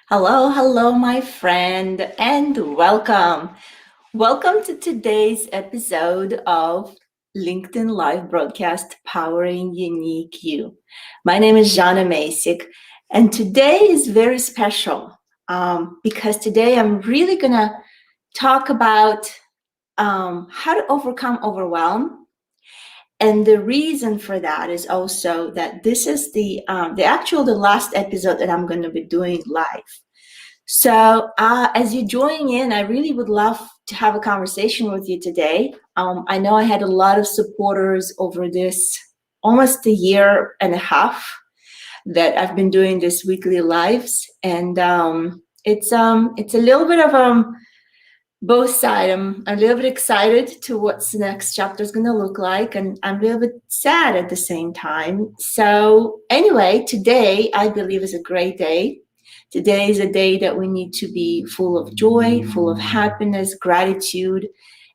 Hello, hello, my friend, and welcome. Welcome to today's episode of LinkedIn Live Broadcast Powering Unique You. My name is Jana Masik, and today is very special because today I'm really going to talk about how to overcome overwhelm. And the reason for that is also that this is the last episode that I'm going to be doing live. So as you join in, I really would love to have a conversation with you today. I know I had a lot of supporters over this almost a year and a half that I've been doing this weekly lives, and it's a little bit of both sides. I'm a little bit excited to what's the next chapter is going to look like, and I'm a little bit sad at the same time. So anyway, today I believe is a great day. Today is a day that we need to be full of joy, full of happiness, gratitude,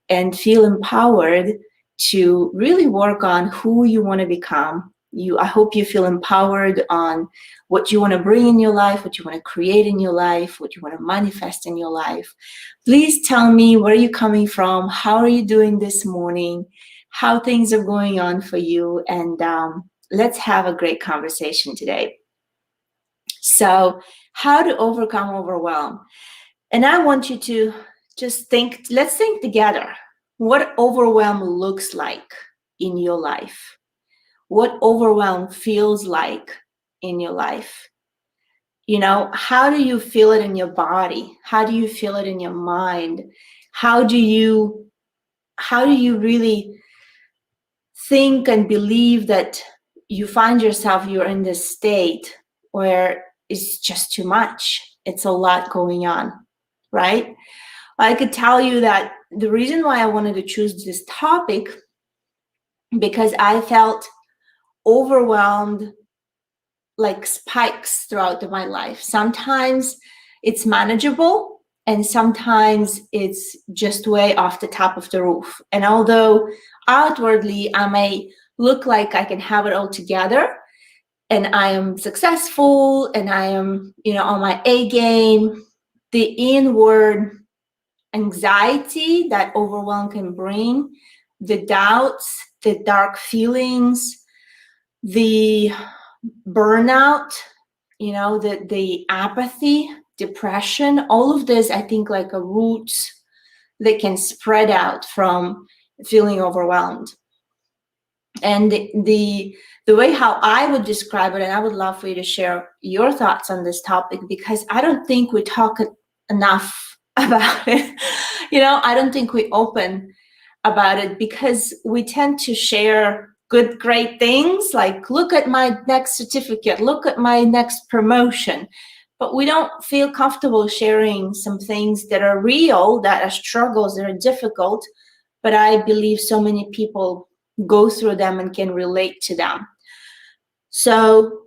and feel empowered to really work on who you want to become. I hope you feel empowered on what you want to bring in your life, what you want to create in your life, what you want to manifest in your life. Please tell me where you're coming from, how are you doing this morning, how things are going on for you, and let's have a great conversation today. So, how to overcome overwhelm. And I want you to just let's think together what overwhelm looks like in your life, what overwhelm feels like in your life. You know, how do you feel it in your body? How do you feel it in your mind? How do you really think and believe that you find yourself, you're in this state where it's just too much? It's a lot going on, right? I could tell you that the reason why I wanted to choose this topic, because I felt overwhelmed like spikes throughout my life. Sometimes it's manageable, and sometimes it's just way off the top of the roof. And although outwardly I may look like I can have it all together, and I am successful, and I am, on my A game, the inward anxiety that overwhelm can bring, the doubts, the dark feelings, the burnout, the apathy, depression, all of this, I think, like a roots that can spread out from feeling overwhelmed. And the way how I would describe it, and I would love for you to share your thoughts on this topic, because I don't think we talk enough about it. I don't think we open about it, because we tend to share great things like, look at my next certificate, look at my next promotion. But we don't feel comfortable sharing some things that are real, that are struggles, that are difficult. But I believe so many people go through them and can relate to them. So,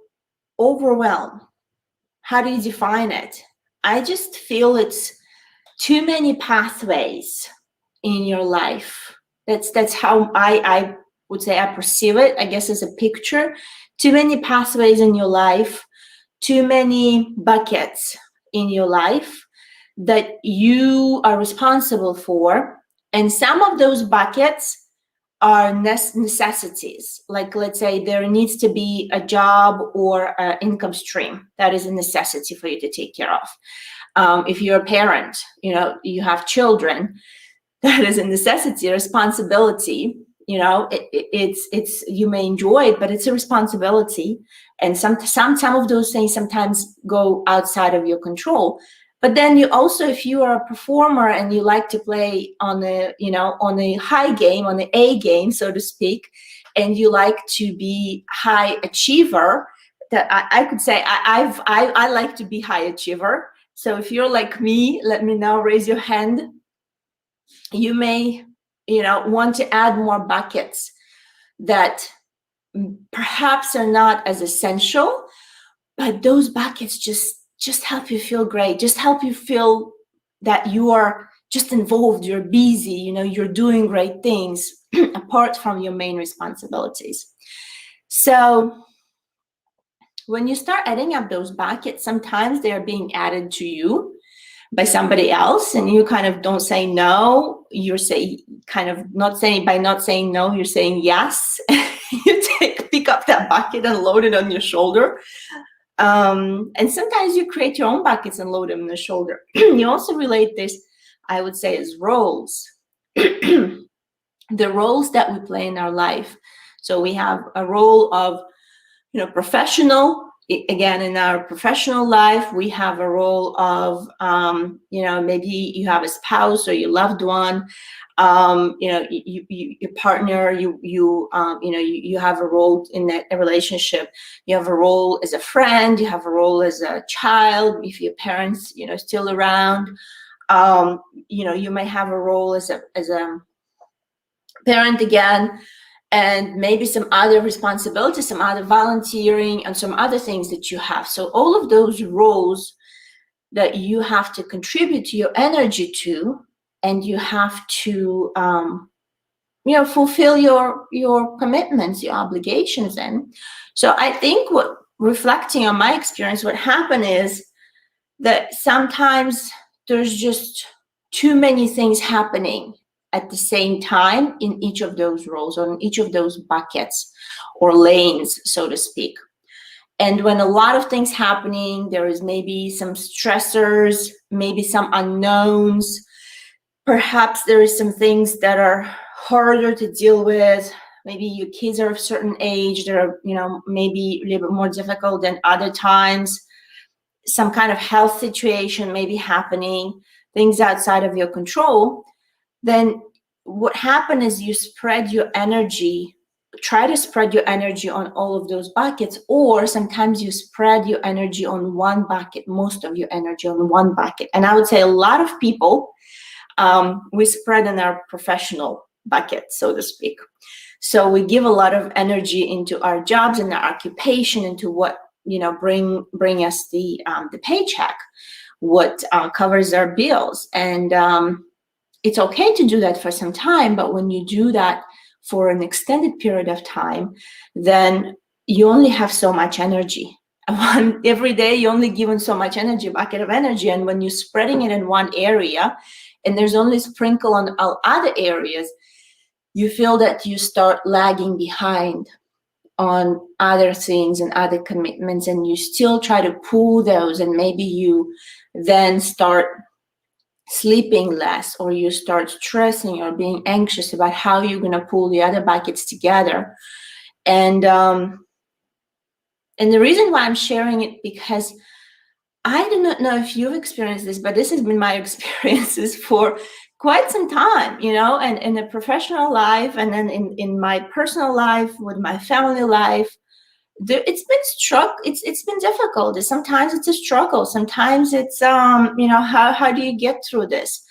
overwhelm, how do you define it? I just feel it's too many pathways in your life. That's how I would say I perceive it, I guess, as a picture. Too many pathways in your life, too many buckets in your life that you are responsible for. And some of those buckets are necessities. Like, let's say there needs to be a job or an income stream that is a necessity for you to take care of. If you're a parent, you have children, that is a necessity, a responsibility. It's you may enjoy it, but it's a responsibility. And some of those things sometimes go outside of your control. But then you also, if you are a performer and you like to play on a high game, on the A game, so to speak, and you like to be high achiever, that I could say I like to be high achiever. So if you're like me, let me know, raise your hand. You may, want to add more buckets that perhaps are not as essential, but those buckets just help you feel great, just help you feel that you are just involved, you're busy, you're doing great things apart from your main responsibilities. So when you start adding up those buckets, sometimes they're being added to you by somebody else, and you kind of don't say no. You're saying kind of not saying, by not saying no, you're saying yes. You pick up that bucket and load it on your shoulder. And sometimes you create your own buckets and load them on the shoulder. You also relate this, I would say, as roles. The roles that we play in our life. So we have a role of, professional. Again, in our professional life, we have a role of, maybe you have a spouse or your loved one, your partner, you have a role in that relationship. You have a role as a friend, you have a role as a child, if your parents, still around. You may have a role as a parent again, and maybe some other responsibilities, some other volunteering, and some other things that you have. So all of those roles that you have to contribute to your energy to, and you have to, fulfill your commitments, your obligations in. So I think reflecting on my experience, what happened is that sometimes there's just too many things happening at the same time in each of those roles, or in each of those buckets or lanes, so to speak. And when a lot of things happening, there is maybe some stressors, maybe some unknowns. Perhaps there is some things that are harder to deal with. Maybe your kids are of a certain age, they're, maybe a little bit more difficult than other times. Some kind of health situation may be happening, things outside of your control. Then what happened is you spread your energy, try to spread your energy on all of those buckets, or sometimes you spread your energy on one bucket, most of your energy on one bucket. And I would say a lot of people, we spread in our professional bucket, so to speak. So we give a lot of energy into our jobs and our occupation, into what, bring us the paycheck, what covers our bills. And it's okay to do that for some time, but when you do that for an extended period of time, then you only have so much energy. Every day, you're only given so much energy, bucket of energy. And when you're spreading it in one area, and there's only sprinkle on all other areas, you feel that you start lagging behind on other things and other commitments, and you still try to pull those, and maybe you then start sleeping less, or you start stressing or being anxious about how you're going to pull the other buckets together. And the reason why I'm sharing it, because I do not know if you've experienced this, but this has been my experiences for quite some time, and in a professional life, and then in my personal life, with my family life. It's been difficult. Sometimes it's a struggle. Sometimes it's how do you get through this?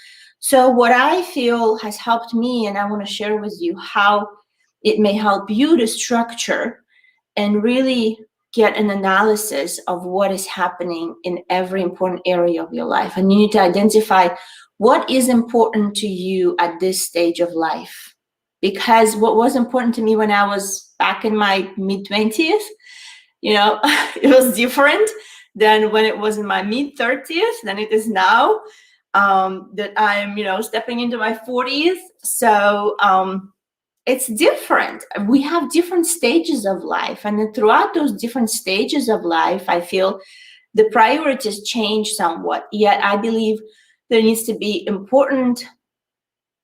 So what I feel has helped me, and I want to share with you how it may help you to structure and really get an analysis of what is happening in every important area of your life. And you need to identify what is important to you at this stage of life. Because what was important to me when I was back in my mid-20s, it was different than when it was in my mid-30s than it is now, that I'm, stepping into my 40s. So it's different. We have different stages of life. And then throughout those different stages of life, I feel the priorities change somewhat. Yet I believe there needs to be important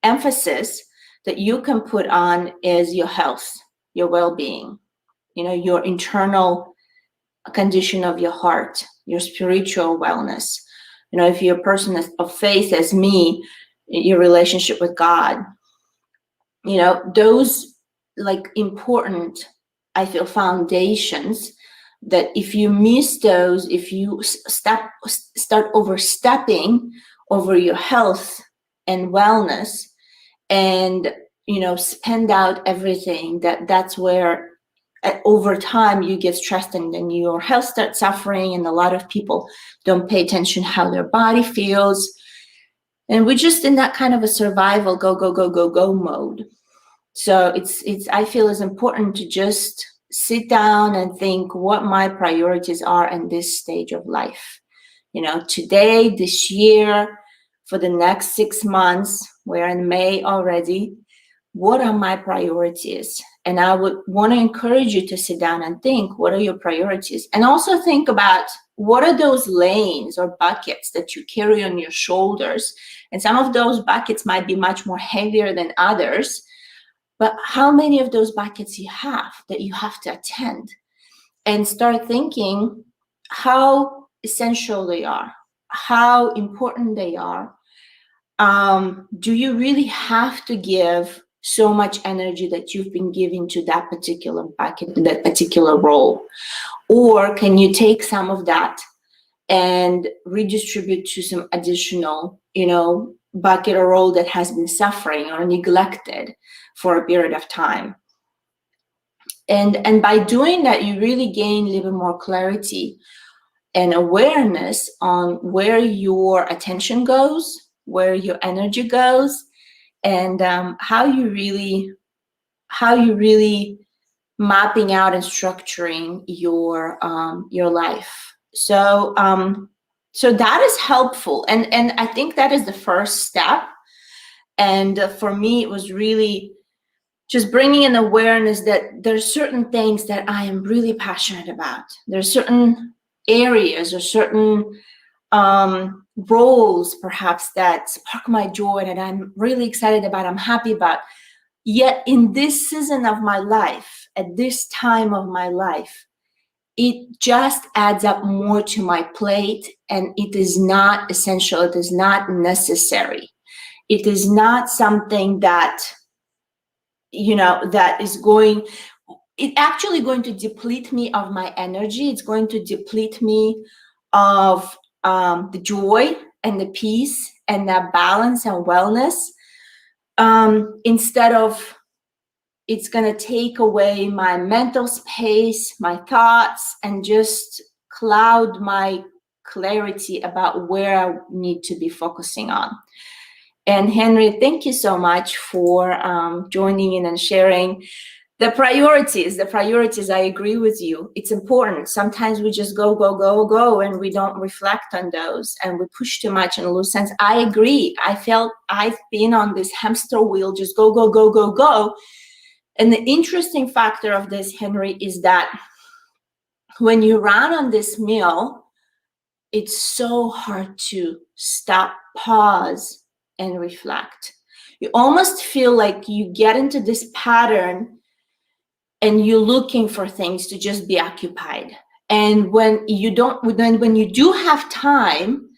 emphasis that you can put on is your health, your well-being, your internal condition of your heart, your spiritual wellness. If you're a person of faith as me, your relationship with God, those important, I feel, foundations that if you miss those, if you start overstepping over your health and wellness, and spend out everything, that's where over time you get stressed, and then your health starts suffering, and a lot of people don't pay attention how their body feels, and we're just in that kind of a survival go mode. So it's I feel it's important to just sit down and think what my priorities are in this stage of life. Today, this year, for the next 6 months, we're in May already. What are my priorities? And I would want to encourage you to sit down and think, what are your priorities? And also think about what are those lanes or buckets that you carry on your shoulders? And some of those buckets might be much more heavier than others, but how many of those buckets you have that you have to attend? And start thinking how essential they are, how important they are. Do you really have to give so much energy that you've been giving to that particular bucket, that particular role? Or can you take some of that and redistribute to some additional, bucket or role that has been suffering or neglected for a period of time? And by doing that, you really gain a little more clarity and awareness on where your attention goes, where your energy goes, and how you really mapping out and structuring your life. So that is helpful, and I think that is the first step. And for me, it was really just bringing an awareness that there's certain things that I am really passionate about. There's certain areas or certain roles perhaps that spark my joy and I'm really excited about, I'm happy about. Yet in this season of my life, at this time of my life, it just adds up more to my plate, and it is not essential. It is not necessary. It is not something that that is actually going to deplete me of my energy. It's going to deplete me of the joy and the peace and that balance and wellness. Instead of, it's going to take away my mental space, my thoughts, and just cloud my clarity about where I need to be focusing on. And Henry, thank you so much for joining in and sharing the priorities. I agree with you. It's important. Sometimes we just go, and we don't reflect on those, and we push too much and lose sense. I agree. I felt I've been on this hamster wheel, just go. And the interesting factor of this, Henry, is that when you run on this mill, it's so hard to stop, pause, and reflect. You almost feel like you get into this pattern and you're looking for things to just be occupied. And when you do have time,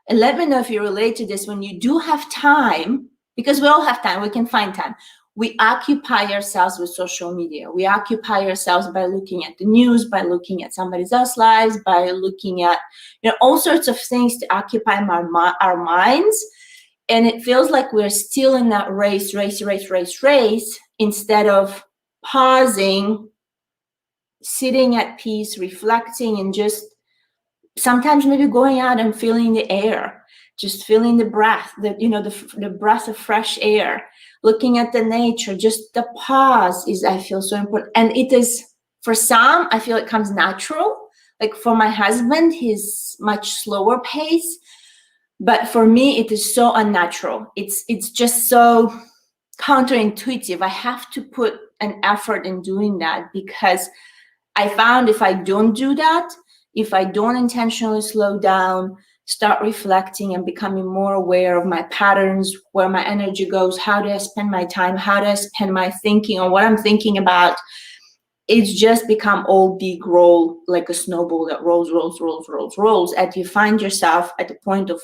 and let me know if you relate to this, when you do have time, because we all have time, we can find time, we occupy ourselves with social media. We occupy ourselves by looking at the news, by looking at somebody else's lives, by looking at all sorts of things to occupy our minds. And it feels like we're still in that race, instead of pausing, sitting at peace, reflecting, and just sometimes maybe going out and feeling the air, just feeling the breath, the breath of fresh air, looking at the nature. Just the pause is, I feel, so important. And it is, for some, I feel it comes natural. Like for my husband, he's much slower pace. But for me, it is so unnatural. It's just so counterintuitive. I have to put an effort in doing that, because I found if I don't do that, if I don't intentionally slow down, start reflecting and becoming more aware of my patterns, where my energy goes, how do I spend my time, how do I spend my thinking on what I'm thinking about, it's just become all big roll, like a snowball that rolls, and you find yourself at the point of,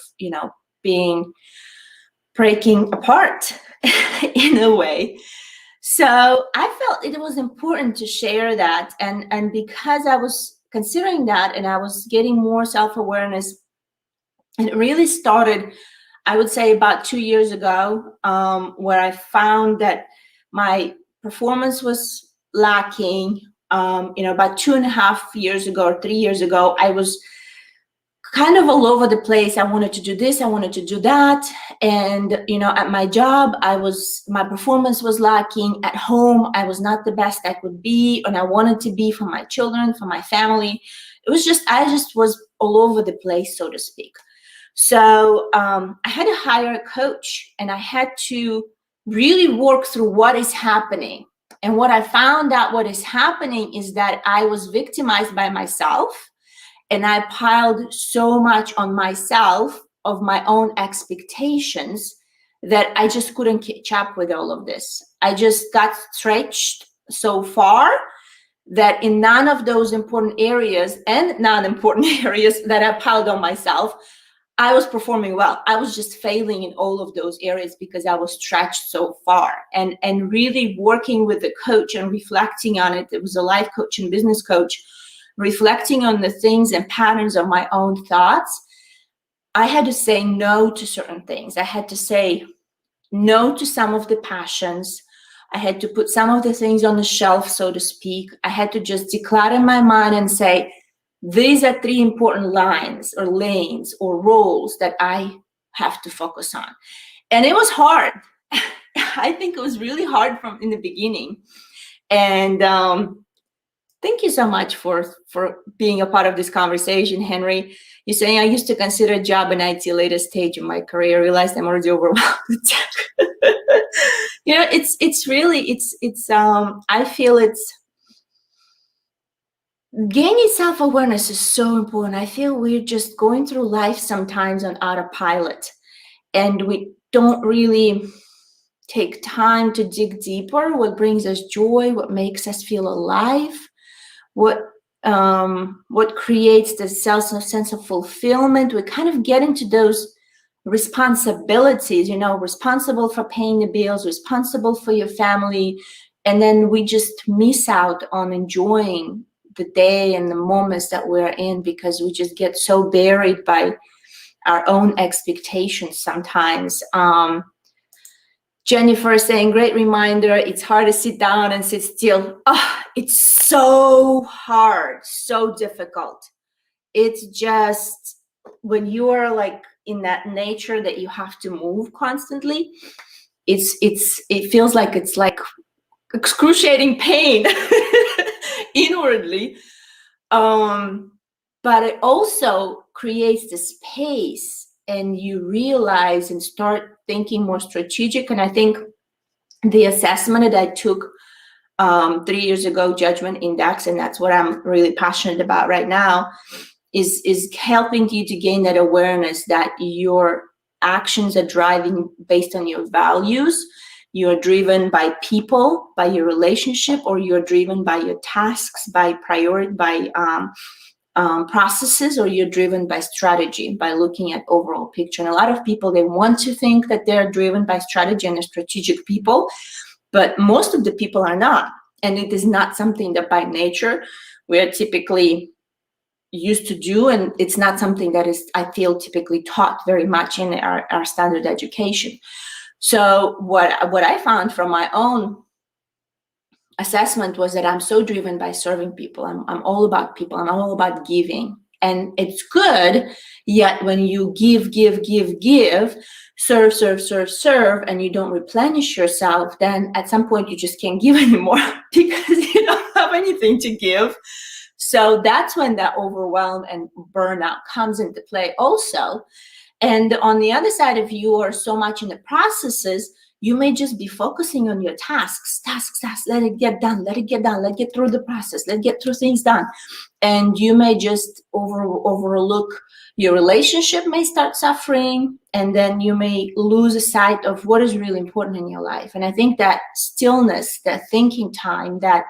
being breaking apart in a way. So I felt it was important to share that. And because I was considering that and I was getting more self-awareness, it really started, I would say, about 2 years ago, where I found that my performance was lacking. About 2.5 years ago or 3 years ago, I was kind of all over the place. I wanted to do this, I wanted to do that. And, at my job, my performance was lacking. At home, I was not the best I could be, and I wanted to be for my children, for my family. I just was all over the place, so to speak. So I had to hire a coach, and I had to really work through what is happening. And what I found out what is happening is that I was victimized by myself, and I piled so much on myself of my own expectations that I just couldn't catch up with all of this. I just got stretched so far that in none of those important areas and non-important areas that I piled on myself, I was performing well. I was just failing in all of those areas because I was stretched so far. And really working with the coach and reflecting on it. It was a life coach and business coach, reflecting on the things and patterns of my own thoughts. I had to say no to certain things. I had to say no to some of the passions. I had to put some of the things on the shelf, so to speak. I had to just declare in my mind and say, these are 3 important lines or lanes or roles that I have to focus on. And it was hard. I think it was really hard in the beginning. And thank you so much for being a part of this conversation, Henry. You're saying I used to consider a job in IT later stage in my career. I realized I'm already overwhelmed with tech. I feel it's gaining self-awareness is so important. I feel we're just going through life sometimes on autopilot, and we don't really take time to dig deeper. What brings us joy, what makes us feel alive, what creates the sense of fulfillment. We kind of get into those responsibilities, responsible for paying the bills, responsible for your family, and then we just miss out on enjoying the day and the moments that we're in because we just get so buried by our own expectations sometimes. Jennifer saying, great reminder, it's hard to sit down and sit still. It's so hard, so difficult. It's just when you are like in that nature that you have to move constantly, it feels like it's like excruciating pain inwardly. But it also creates the space, and you realize and start thinking more strategic. And I think the assessment that I took 3 years ago, Judgment Index, and that's what I'm really passionate about right now, is helping you to gain that awareness that your actions are driving based on your values. You're driven by people, by your relationship, or you're driven by your tasks, by processes, or you're driven by strategy, by looking at overall picture. And a lot of people, they want to think that they're driven by strategy and are strategic people, but most of the people are not. And it is not something that by nature we're typically used to do, and it's not something that is, I feel, typically taught very much in our standard education. So what I found from my own assessment was that I'm so driven by serving people. I'm all about people. I'm all about giving. And it's good, yet when you give, serve, and you don't replenish yourself, then at some point you just can't give anymore because you don't have anything to give. So that's when that overwhelm and burnout comes into play also. And on the other side, if you are so much in the processes, you may just be focusing on your tasks, let it get done, let's get through the process, let's get through things done. And you may just overlook your relationship may start suffering, and then you may lose sight of what is really important in your life. And I think that stillness, that thinking time, that,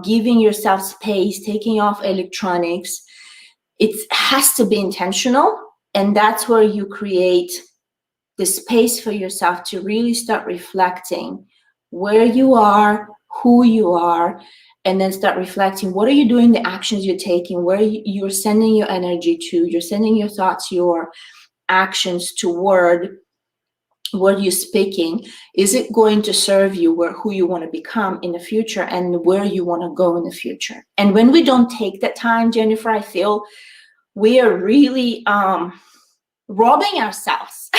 giving yourself space, taking off electronics, it has to be intentional. And that's where you create the space for yourself to really start reflecting where you are, who you are, and then start reflecting what are you doing, the actions you're taking, where you're sending your energy to, you're sending your thoughts, your actions toward what you're speaking. Is it going to serve you who you want to become in the future and where you want to go in the future? And when we don't take that time, Jennifer, I feel we are really robbing ourselves.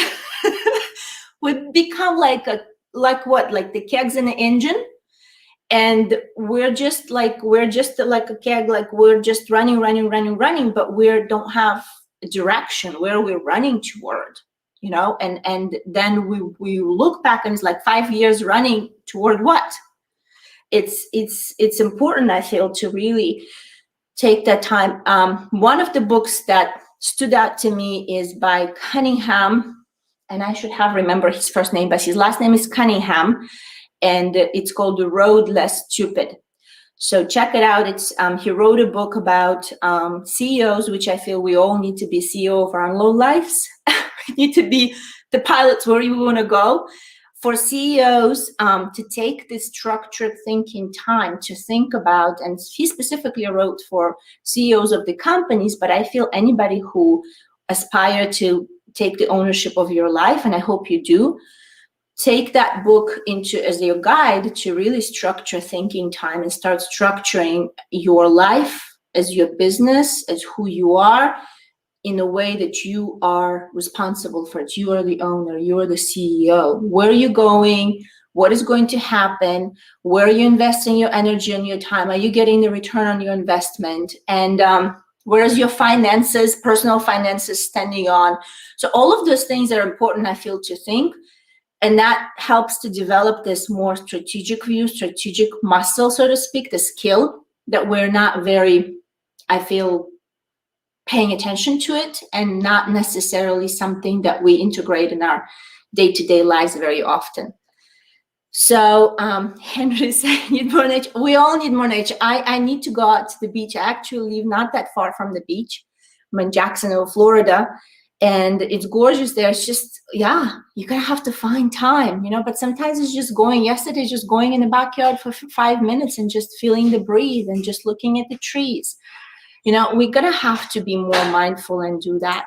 We become like the kegs in the engine, and we're just like a keg, like we're just running, but we don't have a direction where we're running toward, and then we look back and it's like 5 years running toward what? It's important, I feel, to really take that time. One of the books that stood out to me is by Cunningham, and I should have remembered his first name, but his last name is Cunningham, and it's called The Road Less Stupid. So check it out. It's he wrote a book about CEOs, which I feel we all need to be CEO of our own lives. We need to be the pilots where you want to go. For CEOs to take this structured thinking time to think about, and he specifically wrote for CEOs of the companies, but I feel anybody who aspire to take the ownership of your life, and I hope you do, take that book into as your guide to really structure thinking time and start structuring your life as your business, as who you are, in a way that you are responsible for it. You are the owner, you are the CEO. Where are you going? What is going to happen? Where are you investing your energy and your time? Are you getting the return on your investment? And where is your finances, personal finances, standing on? So all of those things are important, I feel, to think. And that helps to develop this more strategic view, strategic muscle, so to speak, the skill that we're not very, I feel, paying attention to it, and not necessarily something that we integrate in our day-to-day lives very often. So Henry said, need more nature. We all need more nature. I need to go out to the beach. I actually live not that far from the beach. I'm in Jacksonville, Florida, and it's gorgeous there. It's just, yeah, you're going to have to find time, but sometimes it's just going. Yesterday, just going in the backyard for 5 minutes and just feeling the breeze and just looking at the trees. We're going to have to be more mindful and do that.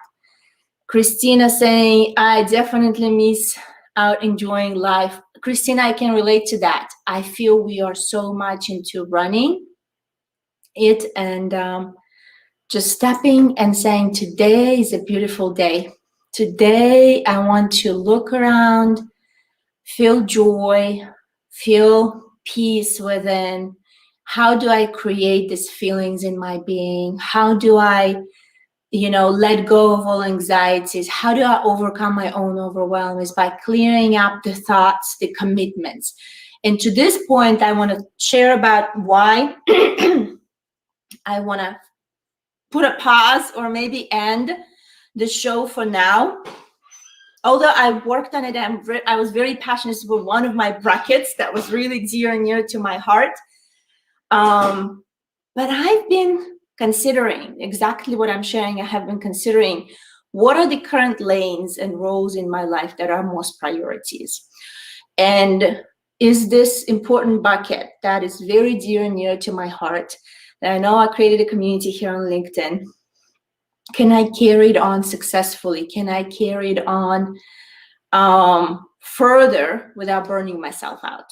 Christina saying, I definitely miss out enjoying life. Christina, I can relate to that. I feel we are so much into running it and just stepping and saying, today is a beautiful day. Today, I want to look around, feel joy, feel peace within. How do I create these feelings in my being? How do I, let go of all anxieties? How do I overcome my own overwhelm? Is by clearing up the thoughts, the commitments. And to this point, I want to share about why I want to put a pause or maybe end the show for now. Although I worked on it, I was very passionate about one of my brackets that was really dear and near to my heart. But I've been considering exactly what I'm sharing. I have been considering what are the current lanes and roles in my life that are most priorities. And is this important bucket that is very dear and near to my heart, that I know I created a community here on LinkedIn, can I carry it on successfully? Can I carry it on further without burning myself out?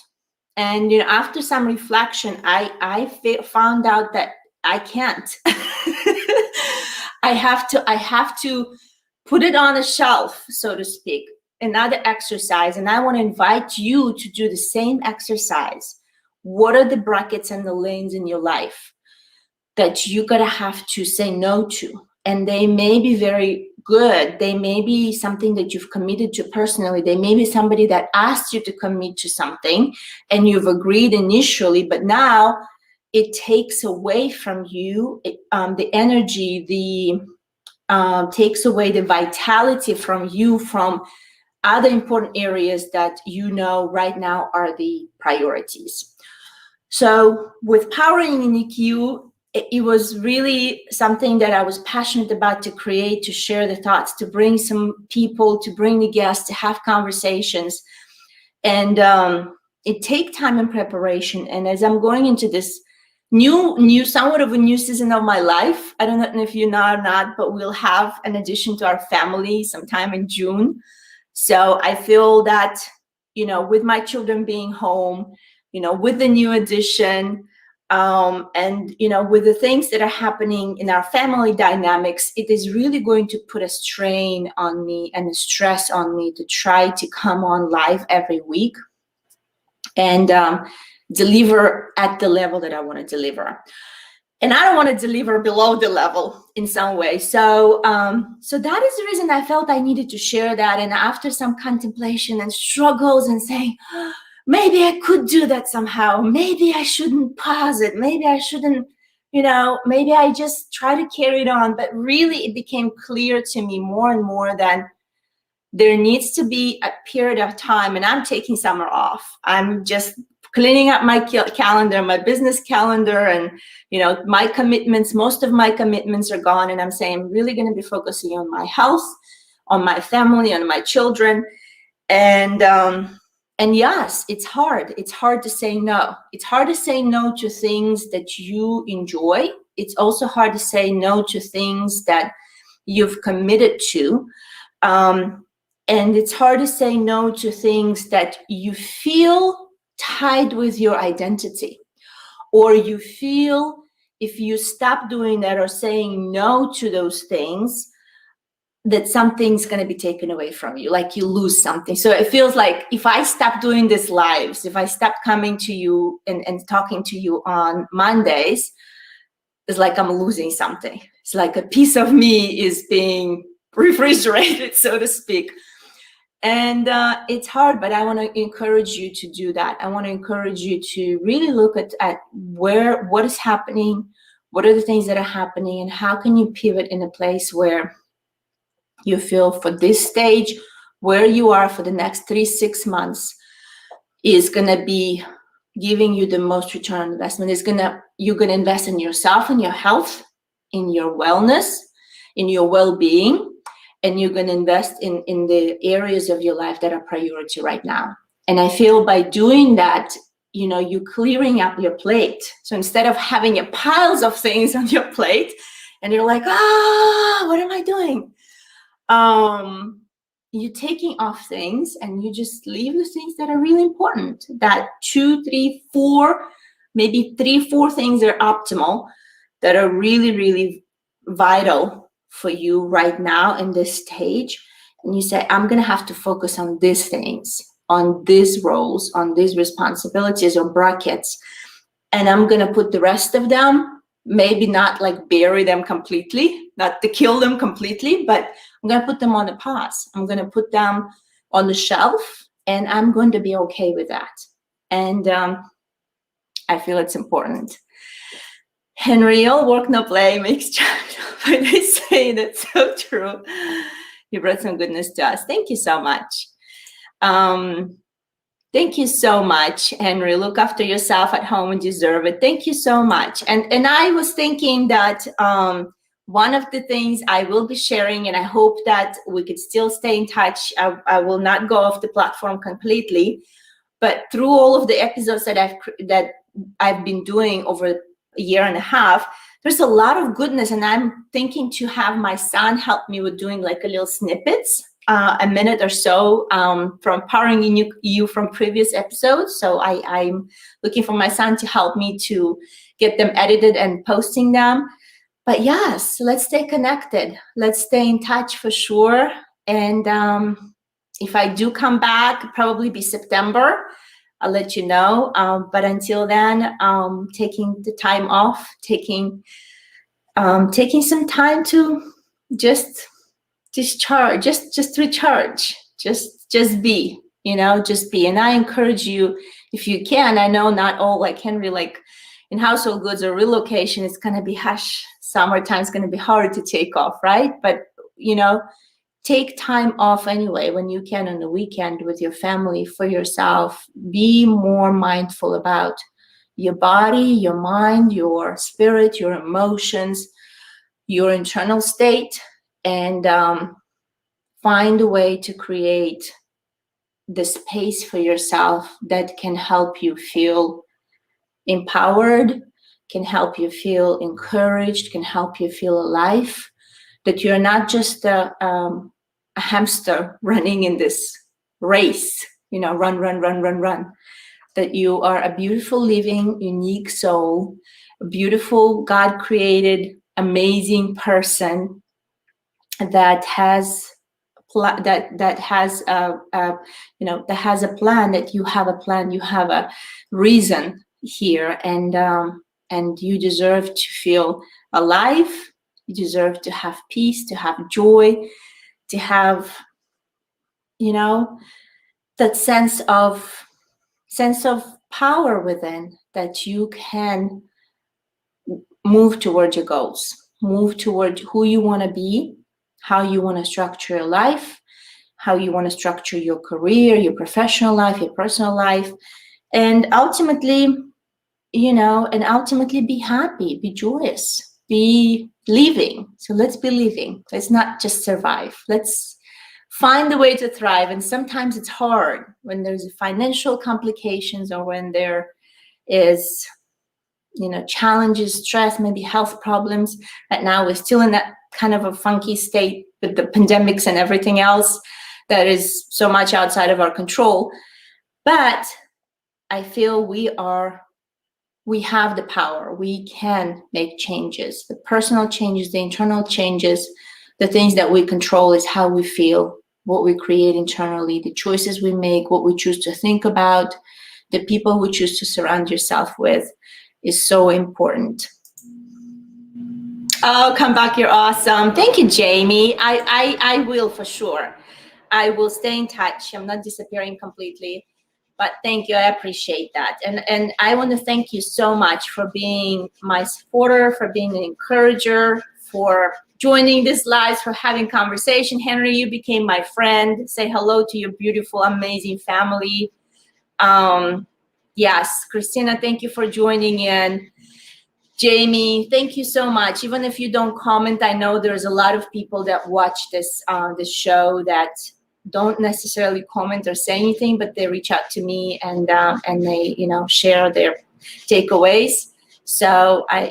And after some reflection, I found out that I can't. I have to put it on a shelf, so to speak. Another exercise, and I want to invite you to do the same exercise. What are the brackets and the lanes in your life that you're gonna have to say no to? And they may be very good. They may be something that you've committed to personally. They may be somebody that asked you to commit to something and you've agreed initially, but now it takes away from you the energy, takes away the vitality from you from other important areas that right now are the priorities. So with Powering Unique You, it was really something that I was passionate about to create, to share the thoughts, to bring some people, to bring the guests, to have conversations. And it takes time and preparation. And as I'm going into this new, somewhat of a new season of my life, I don't know if you know or not, but we'll have an addition to our family sometime in June. So I feel that, with my children being home, with the new addition, And with the things that are happening in our family dynamics, it is really going to put a strain on me and a stress on me to try to come on live every week and deliver at the level that I want to deliver. And I don't want to deliver below the level in some way. So that is the reason I felt I needed to share that. And after some contemplation and struggles and saying, maybe I could do that somehow. Maybe I shouldn't pause it. Maybe I shouldn't, maybe I just try to carry it on. But really, it became clear to me more and more that there needs to be a period of time, and I'm taking summer off. I'm just cleaning up my calendar, my business calendar, and my commitments. Most of my commitments are gone, and I'm saying I'm really going to be focusing on my health, on my family, on my children, and yes, it's hard. It's hard to say no. It's hard to say no to things that you enjoy. It's also hard to say no to things that you've committed to. And it's hard to say no to things that you feel tied with your identity, or you feel if you stop doing that or saying no to those things, that something's going to be taken away from you, like you lose something. So it feels like if I stop doing these lives, if I stop coming to you and talking to you on Mondays, it's like I'm losing something. It's like a piece of me is being refrigerated, so to speak. And it's hard, but I want to encourage you to do that. I want to encourage you to really look at what is happening, what are the things that are happening, and how can you pivot in a place where you feel for this stage, where you are for the next 3-6 months, is going to be giving you the most return on investment. You're going to invest in yourself, in your health, in your wellness, in your well-being. And you're going to invest in the areas of your life that are priority right now. And I feel by doing that, you're clearing up your plate. So instead of having a piles of things on your plate, and you're like, what am I doing? You're taking off things, and you just leave the things that are really important. That 2, 3, 4, maybe 3, 4 things are optimal, that are really, really vital for you right now in this stage. And you say, I'm going to have to focus on these things, on these roles, on these responsibilities or brackets. And I'm going to put the rest of them, maybe not like bury them completely, not to kill them completely, but I'm going to put them on a pause. I'm going to put them on the shelf, and I'm going to be okay with that. And I feel it's important. Henry, all work, no play makes child. When I say that's so true. You brought some goodness to us. Thank you so much. Thank you so much, Henry. Look after yourself at home and deserve it. Thank you so much. And I was thinking that one of the things I will be sharing, and I hope that we could still stay in touch. I will not go off the platform completely, but through all of the episodes that I've been doing over a year and a half, there's a lot of goodness, and I'm thinking to have my son help me with doing like a little snippets, a minute or so, from powering you from previous episodes. So I'm looking for my son to help me to get them edited and posting them. But yes, let's stay connected. Let's stay in touch for sure. And if I do come back, probably be September. I'll let you know. But until then, taking the time off, taking some time to just discharge, just recharge, just be, just be. And I encourage you, if you can. I know not all, like Henry, like in household goods or relocation, it's going to be hush. Summertime is going to be hard to take off, right? But take time off anyway when you can on the weekend with your family, for yourself. Be more mindful about your body, your mind, your spirit, your emotions, your internal state, and find a way to create the space for yourself that can help you feel empowered, can help you feel encouraged, can help you feel alive, that you're not just a hamster running in this race, run, that you are a beautiful, living, unique soul, a beautiful, God-created, amazing person that has that has that has a plan, that you have a plan, you have a reason here, and you deserve to feel alive. You deserve to have peace, to have joy, to have, that sense of power within, that you can move toward your goals, move toward who you want to be, how you want to structure your life, how you want to structure your career, your professional life, your personal life, and ultimately, be happy, be joyous, be living. So let's be living. Let's not just survive. Let's find a way to thrive. And sometimes it's hard when there's financial complications, or when there is, challenges, stress, maybe health problems. Right now, we're still in that kind of a funky state with the pandemics and everything else that is so much outside of our control. But I feel we have the power. We can make changes, the personal changes, the internal changes. The things that we control is how we feel, what we create internally, the choices we make, what we choose to think about, the people we choose to surround yourself with is so important. Oh, come back, you're awesome. Thank you, Jamie. I will, for sure. I will stay in touch. I'm not disappearing completely, but thank you. I appreciate that. And I want to thank you so much for being my supporter, for being an encourager, for joining this live, for having conversation. Henry, you became my friend. Say hello to your beautiful, amazing family. Yes, Christina, thank you for joining in. Jamie, thank you so much. Even if you don't comment, I know there's a lot of people that watch this show that don't necessarily comment or say anything, but they reach out to me and they share their takeaways. So I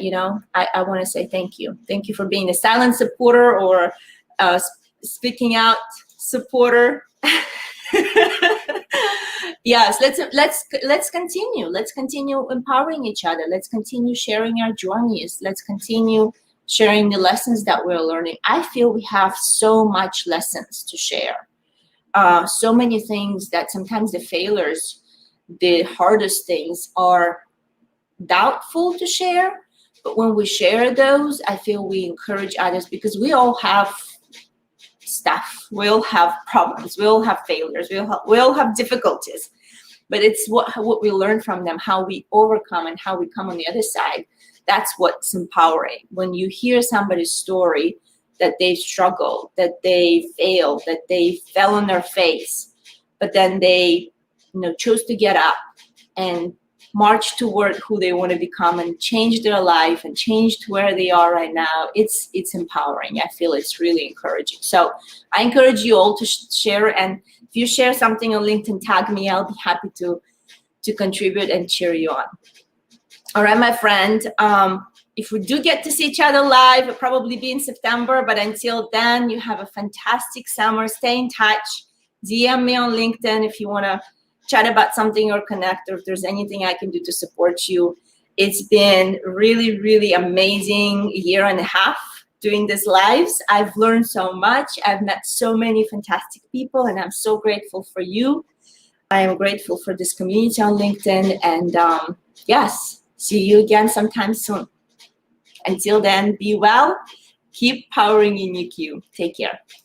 want to say thank you. Thank you for being a silent supporter, or speaking out supporter. Yes, let's continue. Let's continue empowering each other. Let's continue sharing our journeys. Let's continue sharing the lessons that we're learning. I feel we have so much lessons to share. So many things that sometimes the failures, the hardest things, are doubtful to share. But when we share those, I feel we encourage others, because we all have stuff. We all have problems. We all have failures. We all have difficulties. But it's what we learn from them, how we overcome, and how we come on the other side. That's what's empowering. When you hear somebody's story, that they struggled, that they failed, that they fell on their face, but then they chose to get up and march toward who they want to become, and change their life, and change to where they are right now. It's empowering. I feel it's really encouraging. So I encourage you all to share, and if you share something on LinkedIn, tag me. I'll be happy to contribute and cheer you on. All right, my friend. If we do get to see each other live, it'll probably be in September. But until then, you have a fantastic summer. Stay in touch. DM me on LinkedIn if you want to chat about something or connect, or if there's anything I can do to support you. It's been really, really amazing year and a half doing these lives. I've learned so much. I've met so many fantastic people, and I'm so grateful for you. I am grateful for this community on LinkedIn. And yes, see you again sometime soon. Until then, be well. Keep powering in your Q. Take care.